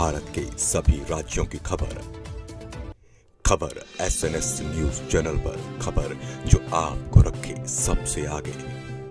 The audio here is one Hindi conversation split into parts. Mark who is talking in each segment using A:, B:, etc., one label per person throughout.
A: भारत के सभी राज्यों की खबर SNS न्यूज चैनल पर, खबर जो आपको रखे सबसे आगे।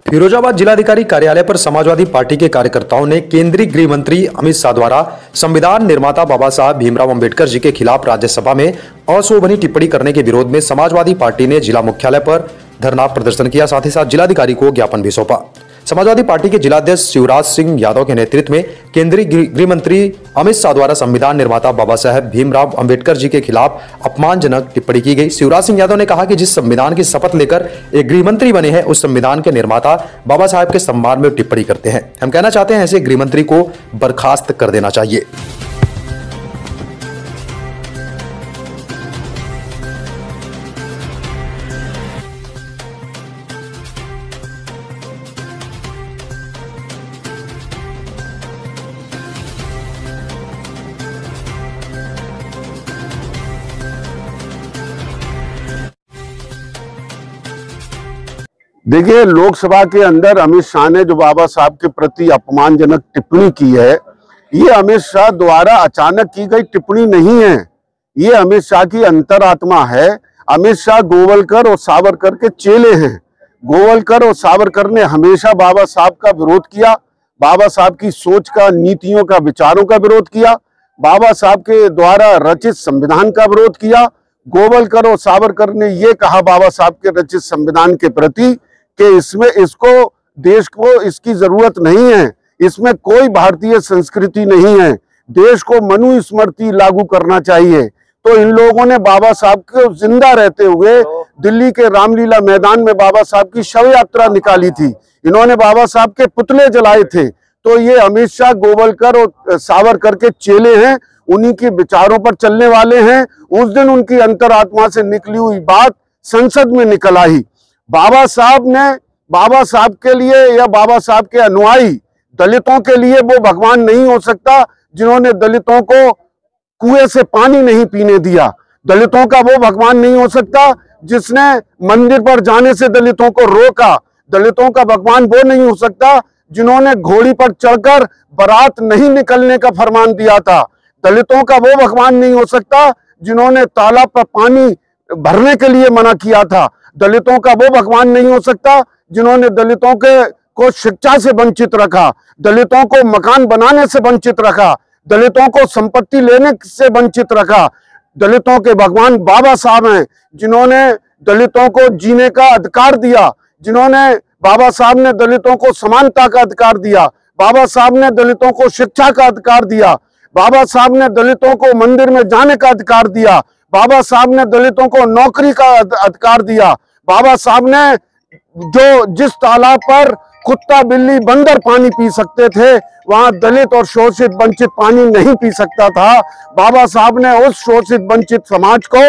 B: फिरोजाबाद जिलाधिकारी कार्यालय पर समाजवादी पार्टी के कार्यकर्ताओं ने केंद्रीय गृह मंत्री अमित शाह द्वारा संविधान निर्माता बाबा साहब भीमराव अंबेडकर जी के खिलाफ राज्यसभा में अशोभनीय टिप्पणी करने के विरोध में समाजवादी पार्टी ने जिला मुख्यालय पर धरना प्रदर्शन किया। साथ ही साथ जिलाधिकारी को ज्ञापन भी सौंपा। समाजवादी पार्टी के जिलाध्यक्ष शिवराज सिंह यादव के नेतृत्व में केंद्रीय गृह मंत्री अमित शाह द्वारा संविधान निर्माता बाबा साहब भीमराव अंबेडकर जी के खिलाफ अपमानजनक टिप्पणी की गई। शिवराज सिंह यादव ने कहा कि जिस संविधान की शपथ लेकर एक गृह मंत्री बने हैं, उस संविधान के निर्माता बाबा साहब के सम्मान में टिप्पणी करते हैं। हम कहना चाहते हैं ऐसे गृह मंत्री को बर्खास्त कर देना चाहिए।
C: देखिए, लोकसभा के अंदर अमित शाह ने जो बाबा साहब के प्रति अपमानजनक टिप्पणी की है, ये अमित शाह द्वारा अचानक की गई टिप्पणी नहीं है। ये अमित शाह की अंतरात्मा है। अमित शाह गोवलकर और सावरकर के चेले हैं। गोवलकर और सावरकर ने हमेशा बाबा साहब का विरोध किया, बाबा साहब की सोच का, नीतियों का, विचारों का विरोध किया, बाबा साहब के द्वारा रचित संविधान का विरोध किया। गोवलकर और सावरकर ने ये कहा बाबा साहब के रचित संविधान के प्रति कि इसको देश को इसकी जरूरत नहीं है, इसमें कोई भारतीय संस्कृति नहीं है, देश को मनुस्मृति लागू करना चाहिए। तो इन लोगों ने बाबा साहब को जिंदा रहते हुए दिल्ली के रामलीला मैदान में बाबा साहब की शव यात्रा निकाली थी। इन्होंने बाबा साहब के पुतले जलाए थे। तो ये अमित शाह गोवलकर और सावरकर के चेले हैं, उन्हीं के विचारों पर चलने वाले हैं। उस दिन उनकी अंतरात्मा से निकली हुई बात संसद में निकल आई। बाबा साहब के लिए या बाबा साहब के अनुयायी दलितों के लिए वो भगवान नहीं हो सकता जिन्होंने दलितों को कुएं से पानी नहीं पीने दिया। दलितों का वो भगवान नहीं हो सकता जिसने मंदिर पर जाने से दलितों को रोका। दलितों का भगवान वो नहीं हो सकता जिन्होंने घोड़ी पर चढ़कर बारात नहीं निकलने का फरमान दिया था। दलितों का वो भगवान नहीं हो सकता जिन्होंने तालाब पर पानी भरने के लिए मना किया था। दलितों का वो भगवान नहीं हो सकता जिन्होंने दलितों को शिक्षा से वंचित रखा, दलितों को मकान बनाने से वंचित रखा, दलितों को संपत्ति लेने से वंचित रखा। दलितों के भगवान बाबा साहब हैं, जिन्होंने दलितों को जीने का अधिकार दिया, जिन्होंने बाबा साहब ने दलितों को समानता का अधिकार दिया, बाबा साहब ने दलितों को शिक्षा का अधिकार दिया, बाबा साहब ने दलितों को मंदिर में जाने का अधिकार दिया, बाबा साहब ने दलितों को नौकरी का अधिकार दिया। बाबा साहब ने जिस तालाब पर कुत्ता, बिल्ली, बंदर पानी पी सकते थे, वहां दलित और शोषित वंचित पानी नहीं पी सकता था। बाबा साहब ने उस शोषित वंचित समाज को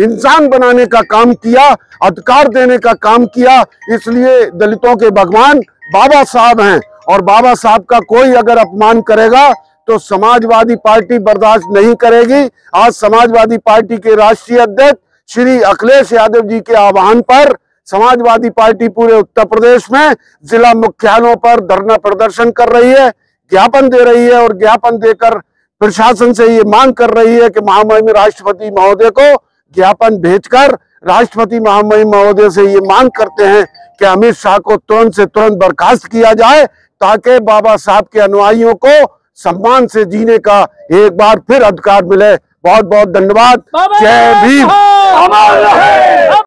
C: इंसान बनाने का काम किया, अधिकार देने का काम किया। इसलिए दलितों के भगवान बाबा साहब हैं और बाबा साहब का कोई अगर अपमान करेगा तो समाजवादी पार्टी बर्दाश्त नहीं करेगी। आज समाजवादी पार्टी के राष्ट्रीय अध्यक्ष श्री अखिलेश यादव जी के आह्वान पर समाजवादी पार्टी पूरे उत्तर प्रदेश में जिला मुख्यालयों पर धरना प्रदर्शन कर रही है, ज्ञापन दे रही है और ज्ञापन देकर प्रशासन से ये मांग कर रही है कि महामहिम राष्ट्रपति महोदय को ज्ञापन भेजकर राष्ट्रपति महामहिम महोदय से ये मांग करते हैं कि अमित शाह को तुरंत से तुरंत बर्खास्त किया जाए, ताकि बाबा साहब के अनुयायियों को सम्मान से जीने का एक बार फिर अधिकार मिले। बहुत बहुत धन्यवाद। जय भीम।